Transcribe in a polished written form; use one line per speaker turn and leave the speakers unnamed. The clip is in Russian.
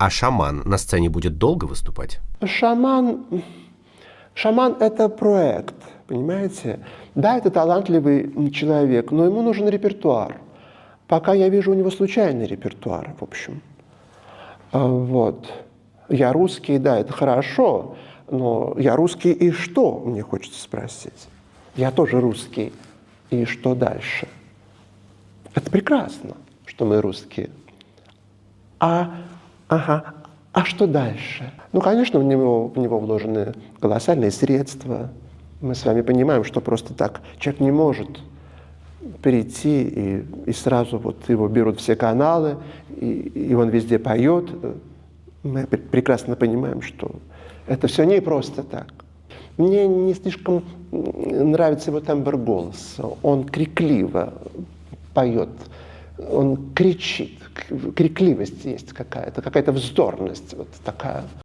А шаман на сцене будет долго выступать?
Шаман – это проект, понимаете? Да, это талантливый человек, но ему нужен репертуар. Пока я вижу у него случайный репертуар, в общем. Вот. Я русский, да, это хорошо, но я русский и что, мне хочется спросить. Я тоже русский, и что дальше? Это прекрасно, что мы русские. А что дальше? Ну, конечно, в него вложены колоссальные средства. Мы с вами понимаем, что просто так человек не может прийти и сразу вот его берут все каналы, и он везде поет. Мы прекрасно понимаем, что это все не просто так. Мне не слишком нравится его тембр голоса. Он крикливо поет, он кричит. Крикливость есть какая-то вздорность вот такая.